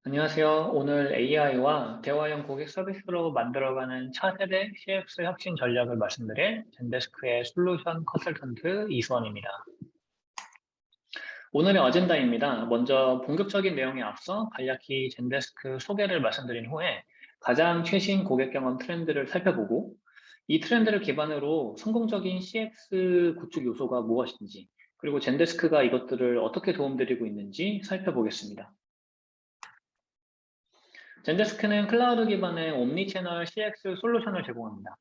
안녕하세요. 오늘 AI와 대화형 고객 서비스로 만들어가는 차세대 CX 혁신 전략을 말씀드릴 젠데스크의 솔루션 컨설턴트 이수원입니다. 오늘의 어젠다입니다. 먼저 본격적인 내용에 앞서 간략히 젠데스크 소개를 말씀드린 후에 가장 최신 고객 경험 트렌드를 살펴보고 이 트렌드를 기반으로 성공적인 CX 구축 요소가 무엇인지 그리고 젠데스크가 이것들을 어떻게 도움드리고 있는지 살펴보겠습니다. 젠데스크는 클라우드 기반의 옴니채널 CX 솔루션을 제공합니다.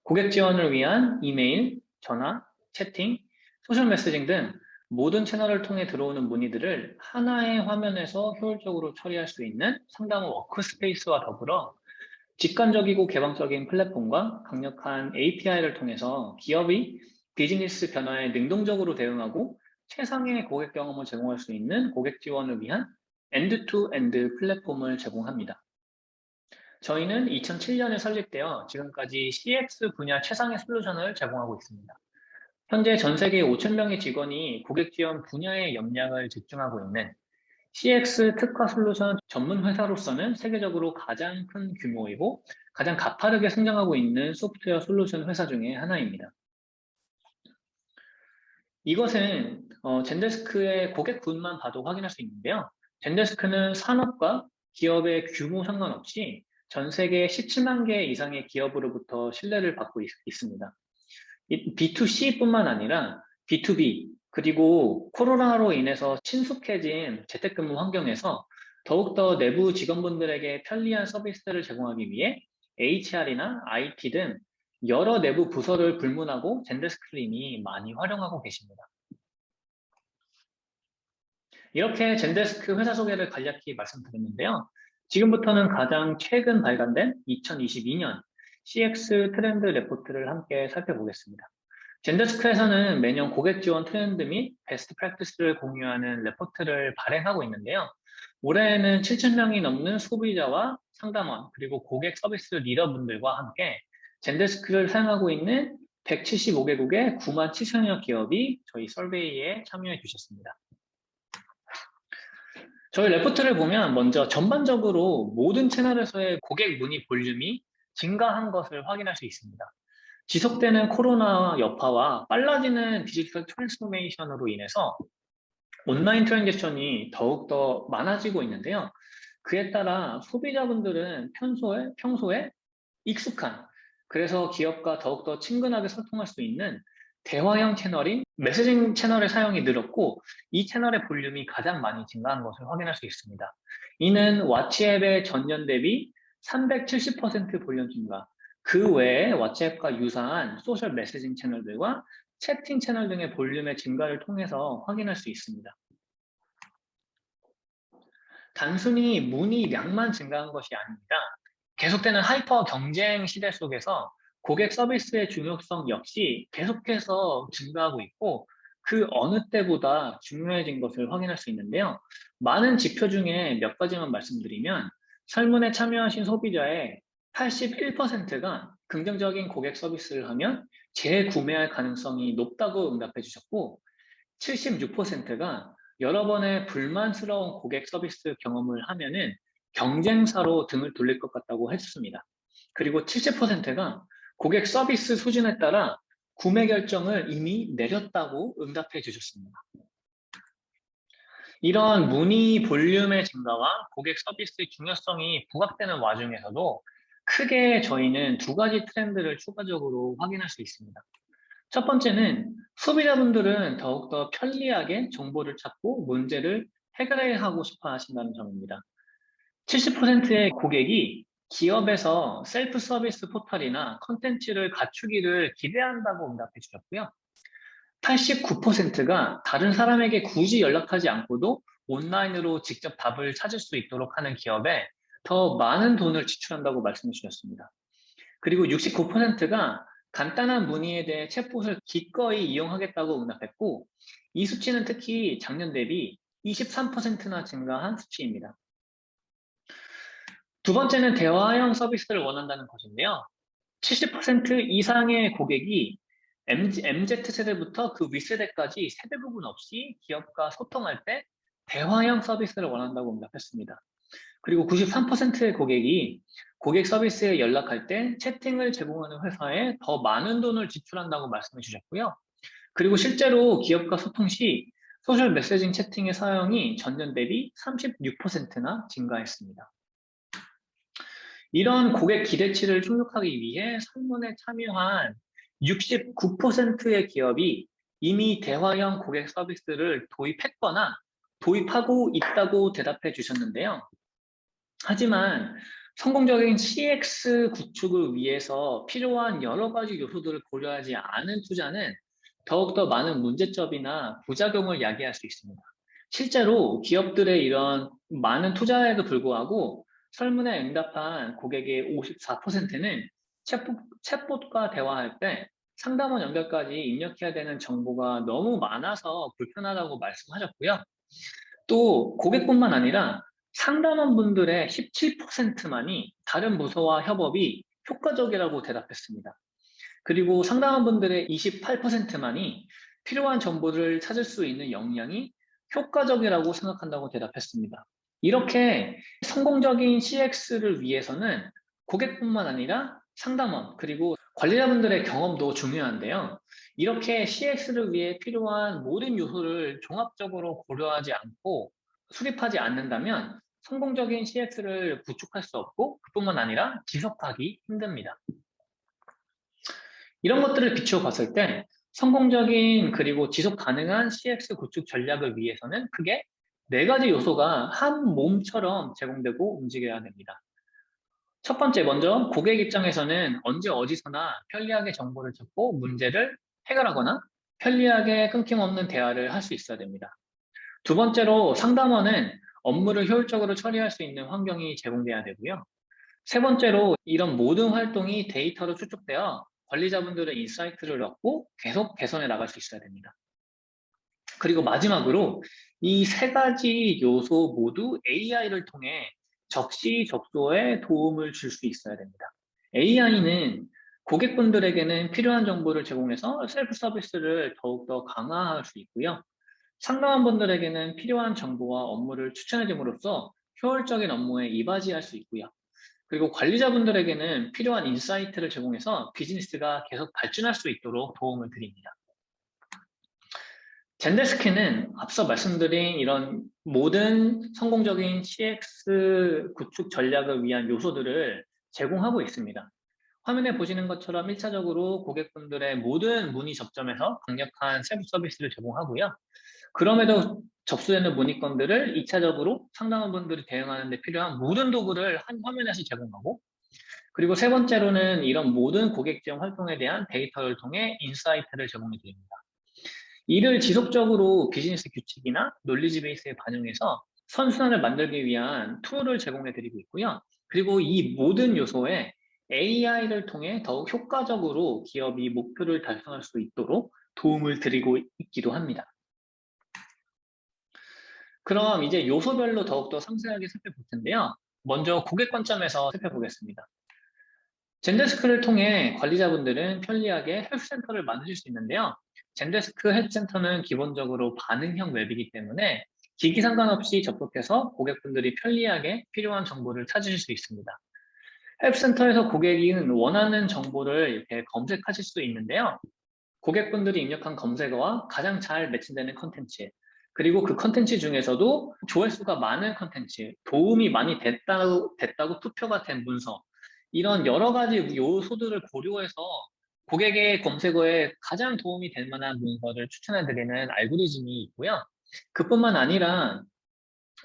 고객 지원을 위한 이메일, 전화, 채팅, 소셜 메시징 등 모든 채널을 통해 들어오는 문의들을 하나의 화면에서 효율적으로 처리할 수 있는 상담 워크스페이스와 더불어 직관적이고 개방적인 플랫폼과 강력한 API를 통해서 기업이 비즈니스 변화에 능동적으로 대응하고 최상의 고객 경험을 제공할 수 있는 고객 지원을 위한 엔드-투-엔드 플랫폼을 제공합니다. 저희는 2007년에 설립되어 지금까지 CX 분야 최상의 솔루션을 제공하고 있습니다. 현재 전 세계 5천 명의 직원이 고객 지원 분야의 역량을 집중하고 있는 CX 특화 솔루션 전문 회사로서는 세계적으로 가장 큰 규모이고 가장 가파르게 성장하고 있는 소프트웨어 솔루션 회사 중에 하나입니다. 이것은 젠데스크의 고객군만 봐도 확인할 수 있는데요. 젠데스크는 산업과 기업의 규모 상관없이 전 세계 17만 개 이상의 기업으로부터 신뢰를 받고 있습니다. B2C뿐만 아니라 B2B, 그리고 코로나로 인해서 친숙해진 재택근무 환경에서 더욱더 내부 직원분들에게 편리한 서비스를 제공하기 위해 HR이나 IT 등 여러 내부 부서를 불문하고 젠데스크를 이미 많이 활용하고 계십니다. 이렇게 젠데스크 회사 소개를 간략히 말씀드렸는데요. 지금부터는 가장 최근 발간된 2022년 CX 트렌드 레포트를 함께 살펴보겠습니다. 젠데스크에서는 매년 고객 지원 트렌드 및 베스트 프랙티스를 공유하는 레포트를 발행하고 있는데요. 올해에는 7,000명이 넘는 소비자와 상담원, 그리고 고객 서비스 리더분들과 함께 젠데스크를 사용하고 있는 175개국의 9만 7천여 기업이 저희 서베이에 참여해 주셨습니다. 저희 레포트를 보면 먼저 전반적으로 모든 채널에서의 고객 문의 볼륨이 증가한 것을 확인할 수 있습니다. 지속되는 코로나 여파와 빨라지는 디지털 트랜스포메이션으로 인해서 온라인 트랜지션이 더욱더 많아지고 있는데요. 그에 따라 소비자분들은 평소에 익숙한, 그래서 기업과 더욱더 친근하게 소통할 수 있는 대화형 채널인 메시징 채널의 사용이 늘었고, 이 채널의 볼륨이 가장 많이 증가한 것을 확인할 수 있습니다. 이는 왓츠앱의 전년 대비 370% 볼륨 증가, 그 외에 왓츠앱과 유사한 소셜 메시징 채널들과 채팅 채널 등의 볼륨의 증가를 통해서 확인할 수 있습니다. 단순히 문의량만 증가한 것이 아닙니다. 계속되는 하이퍼 경쟁 시대 속에서 고객 서비스의 중요성 역시 계속해서 증가하고 있고 그 어느 때보다 중요해진 것을 확인할 수 있는데요. 많은 지표 중에 몇 가지만 말씀드리면 설문에 참여하신 소비자의 81%가 긍정적인 고객 서비스를 하면 재구매할 가능성이 높다고 응답해 주셨고 76%가 여러 번의 불만스러운 고객 서비스 경험을 하면은 경쟁사로 등을 돌릴 것 같다고 했습니다. 그리고 70%가 고객 서비스 수준에 따라 구매 결정을 이미 내렸다고 응답해 주셨습니다. 이런 문의 볼륨의 증가와 고객 서비스의 중요성이 부각되는 와중에서도 크게 저희는 두 가지 트렌드를 추가적으로 확인할 수 있습니다. 첫 번째는 소비자분들은 더욱더 편리하게 정보를 찾고 문제를 해결하고 싶어 하신다는 점입니다. 70%의 고객이 기업에서 셀프 서비스 포털이나 컨텐츠를 갖추기를 기대한다고 응답해 주셨고요. 89%가 다른 사람에게 굳이 연락하지 않고도 온라인으로 직접 답을 찾을 수 있도록 하는 기업에 더 많은 돈을 지출한다고 말씀해 주셨습니다. 그리고 69%가 간단한 문의에 대해 챗봇을 기꺼이 이용하겠다고 응답했고, 이 수치는 특히 작년 대비 23%나 증가한 수치입니다. 두 번째는 대화형 서비스를 원한다는 것인데요. 70% 이상의 고객이 MZ세대부터 그 윗세대까지 세대 구분 없이 기업과 소통할 때 대화형 서비스를 원한다고 응답했습니다. 그리고 93%의 고객이 고객 서비스에 연락할 때 채팅을 제공하는 회사에 더 많은 돈을 지출한다고 말씀해 주셨고요. 그리고 실제로 기업과 소통 시 소셜 메시징 채팅의 사용이 전년 대비 36%나 증가했습니다. 이런 고객 기대치를 충족하기 위해 설문에 참여한 69%의 기업이 이미 대화형 고객 서비스를 도입했거나 도입하고 있다고 대답해 주셨는데요. 하지만 성공적인 CX 구축을 위해서 필요한 여러 가지 요소들을 고려하지 않은 투자는 더욱더 많은 문제점이나 부작용을 야기할 수 있습니다. 실제로 기업들의 이런 많은 투자에도 불구하고 설문에 응답한 고객의 54%는 챗봇과 대화할 때 상담원 연결까지 입력해야 되는 정보가 너무 많아서 불편하다고 말씀하셨고요. 또 고객뿐만 아니라 상담원분들의 17%만이 다른 부서와 협업이 효과적이라고 대답했습니다. 그리고 상담원분들의 28%만이 필요한 정보를 찾을 수 있는 역량이 효과적이라고 생각한다고 대답했습니다. 이렇게 성공적인 CX를 위해서는 고객뿐만 아니라 상담원 그리고 관리자분들의 경험도 중요한데요. 이렇게 CX를 위해 필요한 모든 요소를 종합적으로 고려하지 않고 수립하지 않는다면 성공적인 CX를 구축할 수 없고 그뿐만 아니라 지속하기 힘듭니다. 이런 것들을 비추어 봤을 때 성공적인 그리고 지속 가능한 CX 구축 전략을 위해서는 크게 네 가지 요소가 한 몸처럼 제공되고 움직여야 됩니다. 첫 번째, 먼저 고객 입장에서는 언제 어디서나 편리하게 정보를 찾고 문제를 해결하거나 편리하게 끊김없는 대화를 할 수 있어야 됩니다. 두 번째로 상담원은 업무를 효율적으로 처리할 수 있는 환경이 제공돼야 되고요. 세 번째로 이런 모든 활동이 데이터로 추적되어 관리자분들의 인사이트를 얻고 계속 개선해 나갈 수 있어야 됩니다. 그리고 마지막으로 이 세 가지 요소 모두 AI를 통해 적시적소에 도움을 줄 수 있어야 됩니다. AI는 고객분들에게는 필요한 정보를 제공해서 셀프 서비스를 더욱더 강화할 수 있고요. 상담원분들에게는 필요한 정보와 업무를 추천해 줌으로써 효율적인 업무에 이바지할 수 있고요. 그리고 관리자분들에게는 필요한 인사이트를 제공해서 비즈니스가 계속 발전할 수 있도록 도움을 드립니다. 젠데스크는 앞서 말씀드린 이런 모든 성공적인 CX 구축 전략을 위한 요소들을 제공하고 있습니다. 화면에 보시는 것처럼 1차적으로 고객분들의 모든 문의 접점에서 강력한 셀프 서비스를 제공하고요. 그럼에도 접수되는 문의건들을 2차적으로 상담원분들이 대응하는 데 필요한 모든 도구를 한 화면에서 제공하고, 그리고 세 번째로는 이런 모든 고객 지원 활동에 대한 데이터를 통해 인사이트를 제공해 드립니다. 이를 지속적으로 비즈니스 규칙이나 논리지 베이스에 반영해서 선순환을 만들기 위한 툴을 제공해 드리고 있고요. 그리고 이 모든 요소에 AI를 통해 더욱 효과적으로 기업이 목표를 달성할 수 있도록 도움을 드리고 있기도 합니다. 그럼 이제 요소별로 더욱더 상세하게 살펴볼 텐데요. 먼저 고객 관점에서 살펴보겠습니다. 젠데스크를 통해 관리자분들은 편리하게 헬스센터를 만드실 수 있는데요. 젠데스크 헬스센터는 기본적으로 반응형 웹이기 때문에 기기 상관없이 접속해서 고객분들이 편리하게 필요한 정보를 찾으실 수 있습니다. 헬스센터에서 고객이 원하는 정보를 이렇게 검색하실 수 있는데요. 고객분들이 입력한 검색어와 가장 잘 매칭되는 컨텐츠, 그리고 그 컨텐츠 중에서도 조회수가 많은 컨텐츠, 도움이 많이 됐다고 투표가 된 문서, 이런 여러 가지 요소들을 고려해서 고객의 검색어에 가장 도움이 될 만한 문서를 추천해드리는 알고리즘이 있고요. 그뿐만 아니라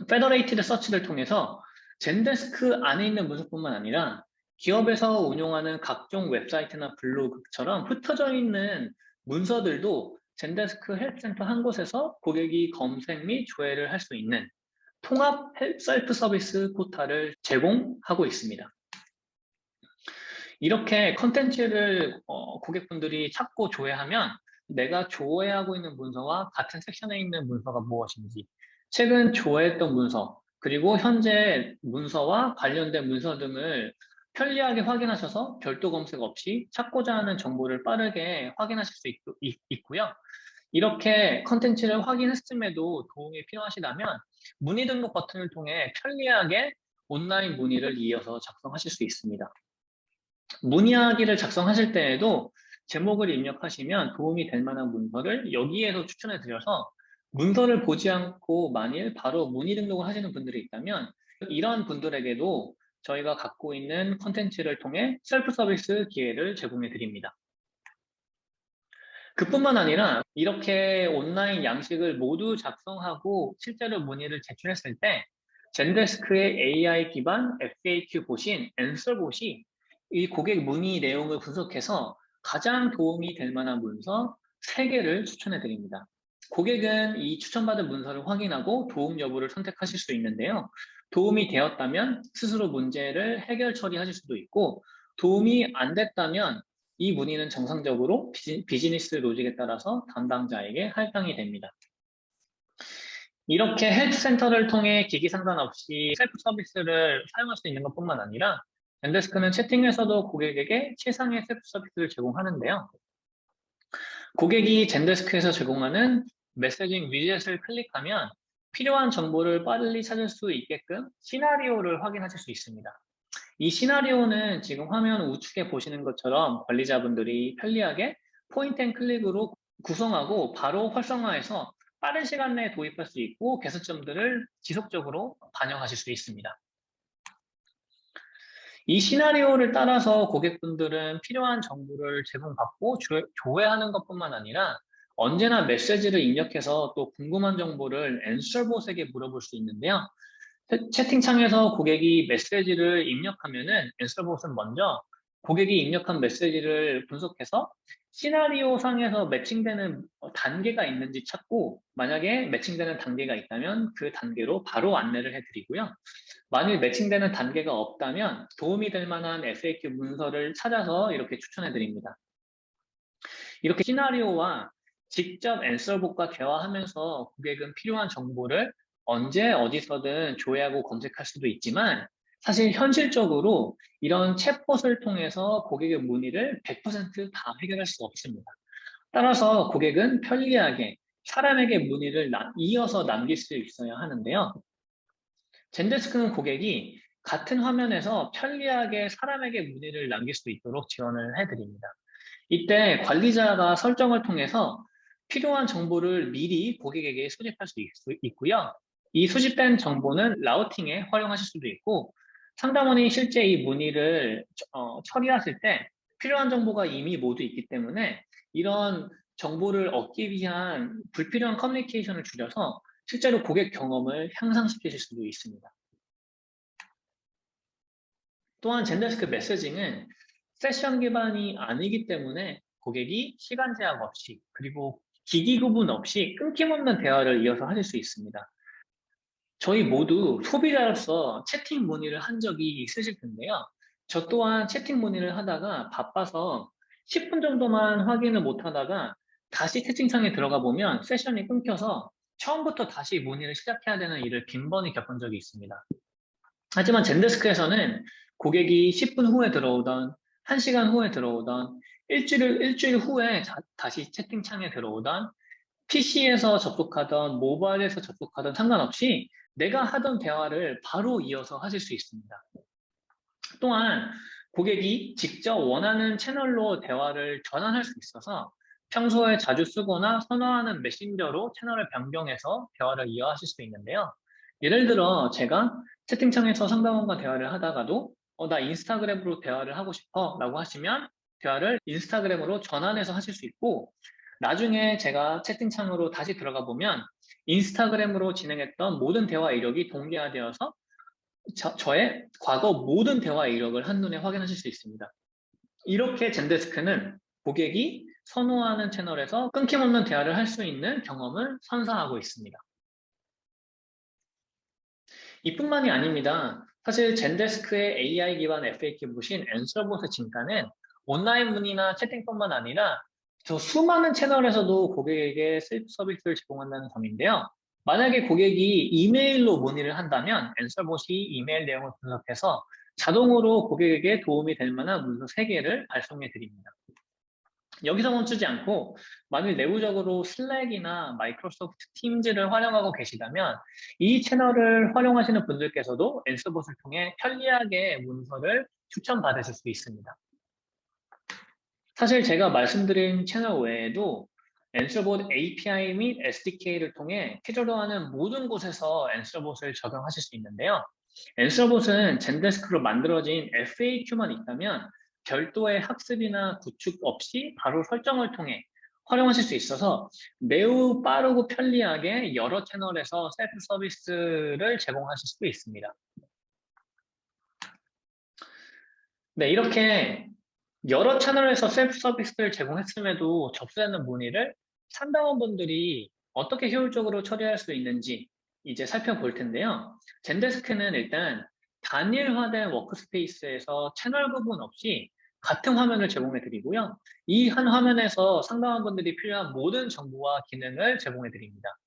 페더레이티드 서치를 통해서 젠데스크 안에 있는 문서뿐만 아니라 기업에서 운용하는 각종 웹사이트나 블로그처럼 흩어져 있는 문서들도 젠데스크 헬스센터 한 곳에서 고객이 검색 및 조회를 할 수 있는 통합 셀프 서비스 포탈을 제공하고 있습니다. 이렇게 컨텐츠를 고객분들이 찾고 조회하면 내가 조회하고 있는 문서와 같은 섹션에 있는 문서가 무엇인지, 최근 조회했던 문서, 그리고 현재 문서와 관련된 문서 등을 편리하게 확인하셔서 별도 검색 없이 찾고자 하는 정보를 빠르게 확인하실 수 있고요. 이렇게 컨텐츠를 확인했음에도 도움이 필요하시다면 문의 등록 버튼을 통해 편리하게 온라인 문의를 이어서 작성하실 수 있습니다. 문의하기를 작성하실 때에도 제목을 입력하시면 도움이 될 만한 문서를 여기에서 추천해 드려서 문서를 보지 않고 만일 바로 문의 등록을 하시는 분들이 있다면 이런 분들에게도 저희가 갖고 있는 콘텐츠를 통해 셀프 서비스 기회를 제공해 드립니다. 그뿐만 아니라 이렇게 온라인 양식을 모두 작성하고 실제로 문의를 제출했을 때 젠데스크의 AI 기반 FAQ 보신 앤서봇이 이 고객 문의 내용을 분석해서 가장 도움이 될 만한 문서 3개를 추천해 드립니다. 고객은 이 추천받은 문서를 확인하고 도움 여부를 선택하실 수 있는데요. 도움이 되었다면 스스로 문제를 해결 처리하실 수도 있고 도움이 안 됐다면 이 문의는 정상적으로 비즈니스 로직에 따라서 담당자에게 할당이 됩니다. 이렇게 헬스센터를 통해 기기 상관 없이 셀프 서비스를 사용할 수 있는 것뿐만 아니라 젠데스크는 채팅에서도 고객에게 최상의 셀프 서비스를 제공하는데요. 고객이 젠데스크에서 제공하는 메시징 위젯을 클릭하면 필요한 정보를 빨리 찾을 수 있게끔 시나리오를 확인하실 수 있습니다. 이 시나리오는 지금 화면 우측에 보시는 것처럼 관리자분들이 편리하게 포인트 앤 클릭으로 구성하고 바로 활성화해서 빠른 시간 내에 도입할 수 있고 개선점들을 지속적으로 반영하실 수 있습니다. 이 시나리오를 따라서 고객분들은 필요한 정보를 제공받고 조회하는 것뿐만 아니라 언제나 메시지를 입력해서 또 궁금한 정보를 앤서봇에게 물어볼 수 있는데요. 채팅창에서 고객이 메시지를 입력하면은 앤서봇은 먼저 고객이 입력한 메시지를 분석해서 시나리오 상에서 매칭되는 단계가 있는지 찾고 만약에 매칭되는 단계가 있다면 그 단계로 바로 안내를 해드리고요. 만일 매칭되는 단계가 없다면 도움이 될 만한 FAQ 문서를 찾아서 이렇게 추천해드립니다. 이렇게 시나리오와 직접 앤서봇과 대화하면서 고객은 필요한 정보를 언제 어디서든 조회하고 검색할 수도 있지만 사실 현실적으로 이런 챗봇을 통해서 고객의 문의를 100%다 해결할 수 없습니다. 따라서 고객은 편리하게 사람에게 문의를 이어서 남길 수 있어야 하는데요. 젠데스크는 고객이 같은 화면에서 편리하게 사람에게 문의를 남길 수 있도록 지원을 해드립니다. 이때 관리자가 설정을 통해서 필요한 정보를 미리 고객에게 수집할 수 있고요. 이 수집된 정보는 라우팅에 활용하실 수도 있고 상담원이 실제 이 문의를 처리하실 때 필요한 정보가 이미 모두 있기 때문에 이런 정보를 얻기 위한 불필요한 커뮤니케이션을 줄여서 실제로 고객 경험을 향상시키실 수도 있습니다. 또한 젠데스크 메시징은 세션 기반이 아니기 때문에 고객이 시간 제약 없이 그리고 기기 구분 없이 끊김없는 대화를 이어서 하실 수 있습니다. 저희 모두 소비자로서 채팅 문의를 한 적이 있으실 텐데요. 저 또한 채팅 문의를 하다가 바빠서 10분 정도만 확인을 못 하다가 다시 채팅창에 들어가 보면 세션이 끊겨서 처음부터 다시 문의를 시작해야 되는 일을 빈번히 겪은 적이 있습니다. 하지만 젠데스크에서는 고객이 10분 후에 들어오던 1시간 후에 들어오던 일주일 후에 다시 채팅창에 들어오던 PC에서 접속하던 모바일에서 접속하던 상관없이 내가 하던 대화를 바로 이어서 하실 수 있습니다. 또한 고객이 직접 원하는 채널로 대화를 전환할 수 있어서 평소에 자주 쓰거나 선호하는 메신저로 채널을 변경해서 대화를 이어하실 수 있는데요. 예를 들어 제가 채팅창에서 상담원과 대화를 하다가도 나 인스타그램으로 대화를 하고 싶어 라고 하시면 대화를 인스타그램으로 전환해서 하실 수 있고 나중에 제가 채팅창으로 다시 들어가 보면 인스타그램으로 진행했던 모든 대화 이력이 동기화되어서 저의 과거 모든 대화 이력을 한눈에 확인하실 수 있습니다. 이렇게 젠데스크는 고객이 선호하는 채널에서 끊김없는 대화를 할 수 있는 경험을 선사하고 있습니다. 이뿐만이 아닙니다. 사실 젠데스크의 AI 기반 FAQ 보신 앤서봇의 진가는 온라인 문의나 채팅뿐만 아니라 저 수많은 채널에서도 고객에게 셀프 서비스를 제공한다는 점인데요. 만약에 고객이 이메일로 문의를 한다면 앤서봇이 이메일 내용을 분석해서 자동으로 고객에게 도움이 될 만한 문서 3개를 발송해 드립니다. 여기서 멈추지 않고 만일 내부적으로 슬랙이나 마이크로소프트 팀즈를 활용하고 계시다면 이 채널을 활용하시는 분들께서도 앤서봇을 통해 편리하게 문서를 추천받으실 수 있습니다. 사실 제가 말씀드린 채널 외에도 앤서봇 API 및 SDK를 통해 필요로 하는 모든 곳에서 앤서봇을 적용하실 수 있는데요. 앤서봇은 젠데스크로 만들어진 FAQ만 있다면 별도의 학습이나 구축 없이 바로 설정을 통해 활용하실 수 있어서 매우 빠르고 편리하게 여러 채널에서 셀프 서비스를 제공하실 수 있습니다. 네, 이렇게 여러 채널에서 셀프 서비스를 제공했음에도 접수되는 문의를 상담원분들이 어떻게 효율적으로 처리할 수 있는지 이제 살펴볼 텐데요. 젠데스크는 일단 단일화된 워크스페이스에서 채널 구분 없이 같은 화면을 제공해 드리고요. 이 한 화면에서 상담원분들이 필요한 모든 정보와 기능을 제공해 드립니다.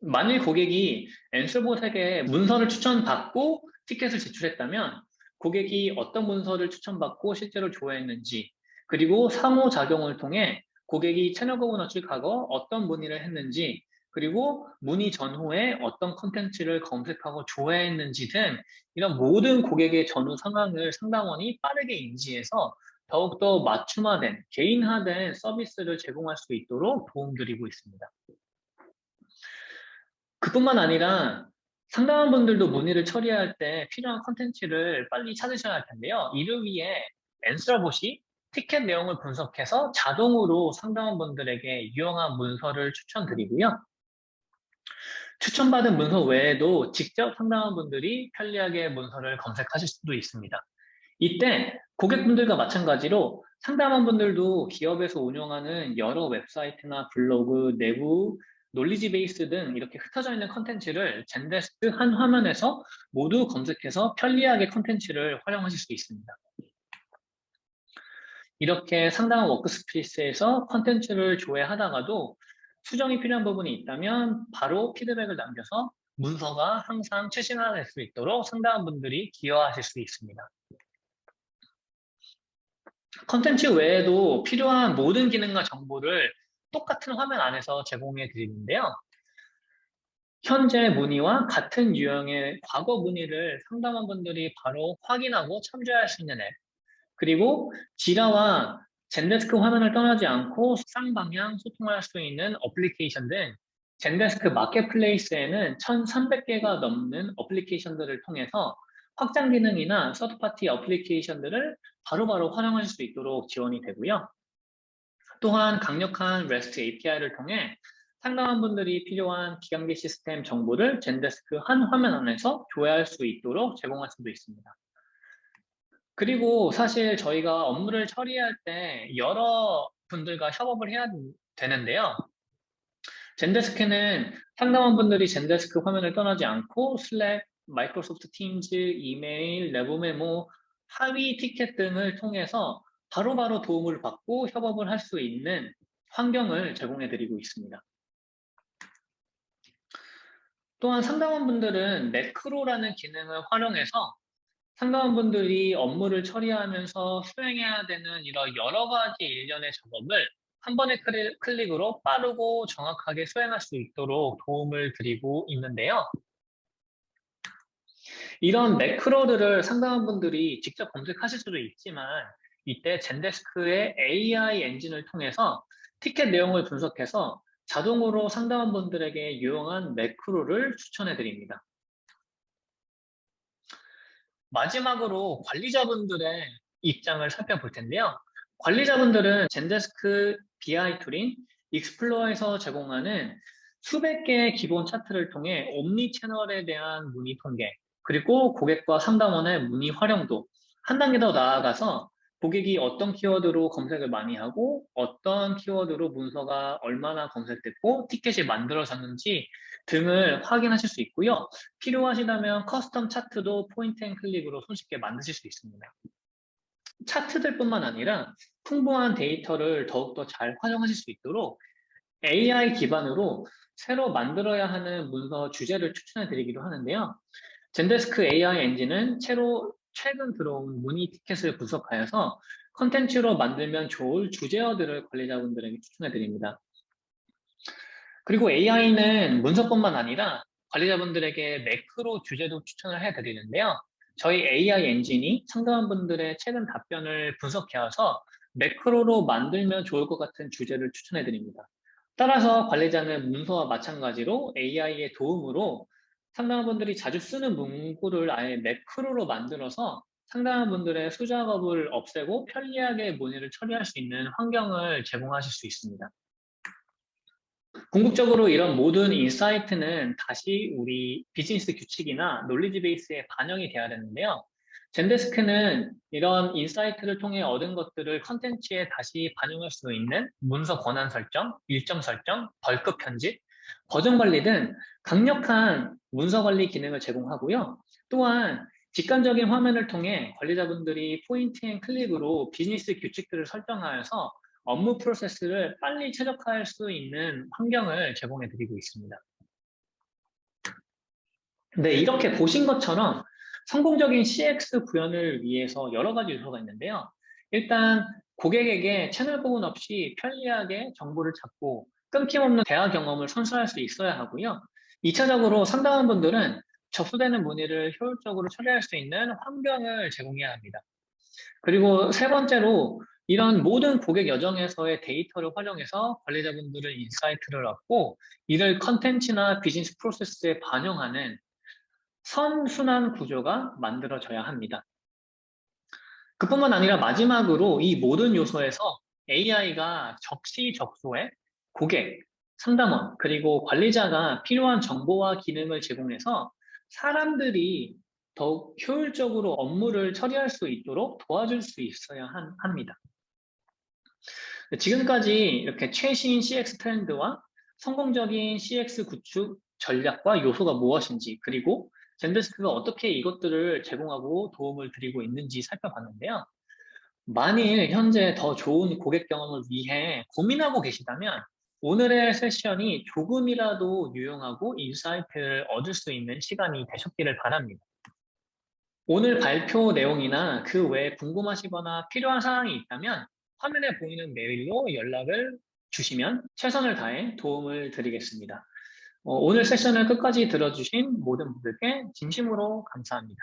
만일 고객이 앤서봇에게 문서를 추천받고 티켓을 제출했다면 고객이 어떤 문서를 추천받고 실제로 조회했는지, 그리고 상호작용을 통해 고객이 채널 구분어치 과거 어떤 문의를 했는지, 그리고 문의 전후에 어떤 콘텐츠를 검색하고 조회했는지 등 이런 모든 고객의 전후 상황을 상담원이 빠르게 인지해서 더욱더 맞춤화된, 개인화된 서비스를 제공할 수 있도록 도움드리고 있습니다. 그뿐만 아니라 상담원분들도 문의를 처리할 때 필요한 콘텐츠를 빨리 찾으셔야 할 텐데요. 이를 위해 앤서봇이 티켓 내용을 분석해서 자동으로 상담원분들에게 유용한 문서를 추천드리고요. 추천받은 문서 외에도 직접 상담원분들이 편리하게 문서를 검색하실 수도 있습니다. 이때 고객분들과 마찬가지로 상담원분들도 기업에서 운영하는 여러 웹사이트나 블로그, 내부 놀리지 베이스 등 이렇게 흩어져 있는 컨텐츠를 젠데스크 한 화면에서 모두 검색해서 편리하게 컨텐츠를 활용하실 수 있습니다. 이렇게 상담원 워크스페이스에서 컨텐츠를 조회하다가도 수정이 필요한 부분이 있다면 바로 피드백을 남겨서 문서가 항상 최신화될 수 있도록 상담원분들이 기여하실 수 있습니다. 컨텐츠 외에도 필요한 모든 기능과 정보를 똑같은 화면 안에서 제공해 드리는데요. 현재 문의와 같은 유형의 과거 문의를 상담원분들이 바로 확인하고 참조할 수 있는 앱, 그리고 지라와 젠데스크 화면을 떠나지 않고 쌍방향 소통할 수 있는 어플리케이션 등 젠데스크 마켓플레이스에는 1,300개가 넘는 어플리케이션들을 통해서 확장 기능이나 서드파티 어플리케이션들을 바로바로 활용하실 수 있도록 지원이 되고요. 또한 강력한 REST API를 통해 상담원분들이 필요한 기관계 시스템 정보를 젠데스크 한 화면 안에서 조회할 수 있도록 제공할 수도 있습니다. 그리고 사실 저희가 업무를 처리할 때 여러 분들과 협업을 해야 되는데요. 젠데스크는 상담원분들이 젠데스크 화면을 떠나지 않고 슬랙, 마이크로소프트 팀즈, 이메일, 내부 메모, 하위 티켓 등을 통해서 바로바로 도움을 받고 협업을 할 수 있는 환경을 제공해 드리고 있습니다. 또한 상담원분들은 매크로라는 기능을 활용해서 상담원분들이 업무를 처리하면서 수행해야 되는 이런 여러 가지 일련의 작업을 한 번의 클릭으로 빠르고 정확하게 수행할 수 있도록 도움을 드리고 있는데요. 이런 매크로들을 상담원분들이 직접 검색하실 수도 있지만 이때 젠데스크의 AI 엔진을 통해서 티켓 내용을 분석해서 자동으로 상담원분들에게 유용한 매크로를 추천해 드립니다. 마지막으로 관리자분들의 입장을 살펴볼 텐데요. 관리자분들은 젠데스크 BI 툴인 익스플로어에서 제공하는 수백 개의 기본 차트를 통해 옴니 채널에 대한 문의 통계, 그리고 고객과 상담원의 문의 활용도 한 단계 더 나아가서 고객이 어떤 키워드로 검색을 많이 하고 어떤 키워드로 문서가 얼마나 검색됐고 티켓이 만들어졌는지 등을 확인하실 수 있고요. 필요하시다면 커스텀 차트도 포인트 앤 클릭으로 손쉽게 만드실 수 있습니다. 차트들뿐만 아니라 풍부한 데이터를 더욱더 잘 활용하실 수 있도록 AI 기반으로 새로 만들어야 하는 문서 주제를 추천해 드리기도 하는데요. 젠데스크 AI 엔진은 최근 들어온 문의 티켓을 분석하여서 컨텐츠로 만들면 좋을 주제어들을 관리자분들에게 추천해 드립니다. 그리고 AI는 문서뿐만 아니라 관리자분들에게 매크로 주제도 추천을 해 드리는데요. 저희 AI 엔진이 상담원분들의 최근 답변을 분석해와서 매크로로 만들면 좋을 것 같은 주제를 추천해 드립니다. 따라서 관리자는 문서와 마찬가지로 AI의 도움으로 상담원분들이 자주 쓰는 문구를 아예 매크로로 만들어서 상담원분들의 수작업을 없애고 편리하게 문의를 처리할 수 있는 환경을 제공하실 수 있습니다. 궁극적으로 이런 모든 인사이트는 다시 우리 비즈니스 규칙이나 놀리지 베이스에 반영이 돼야 되는데요. 젠데스크는 이런 인사이트를 통해 얻은 것들을 컨텐츠에 다시 반영할 수 있는 문서 권한 설정, 일정 설정, 벌크 편집, 버전 관리 등 강력한 문서 관리 기능을 제공하고요. 또한 직관적인 화면을 통해 관리자분들이 포인트 앤 클릭으로 비즈니스 규칙들을 설정하여서 업무 프로세스를 빨리 최적화할 수 있는 환경을 제공해 드리고 있습니다. 네, 이렇게 보신 것처럼 성공적인 CX 구현을 위해서 여러 가지 요소가 있는데요. 일단 고객에게 채널 구분 없이 편리하게 정보를 찾고 끊김없는 대화 경험을 선사할 수 있어야 하고요. 2차적으로 상담원분들은 접수되는 문의를 효율적으로 처리할 수 있는 환경을 제공해야 합니다. 그리고 세 번째로 이런 모든 고객 여정에서의 데이터를 활용해서 관리자분들은 인사이트를 얻고 이를 컨텐츠나 비즈니스 프로세스에 반영하는 선순환 구조가 만들어져야 합니다. 그뿐만 아니라 마지막으로 이 모든 요소에서 AI가 적시적소에 고객, 상담원, 그리고 관리자가 필요한 정보와 기능을 제공해서 사람들이 더욱 효율적으로 업무를 처리할 수 있도록 도와줄 수 있어야 합니다. 지금까지 이렇게 최신 CX 트렌드와 성공적인 CX 구축 전략과 요소가 무엇인지, 그리고 젠데스크가 어떻게 이것들을 제공하고 도움을 드리고 있는지 살펴봤는데요. 만일 현재 더 좋은 고객 경험을 위해 고민하고 계시다면 오늘의 세션이 조금이라도 유용하고 인사이트를 얻을 수 있는 시간이 되셨기를 바랍니다. 오늘 발표 내용이나 그 외에 궁금하시거나 필요한 사항이 있다면 화면에 보이는 메일로 연락을 주시면 최선을 다해 도움을 드리겠습니다. 오늘 세션을 끝까지 들어주신 모든 분들께 진심으로 감사합니다.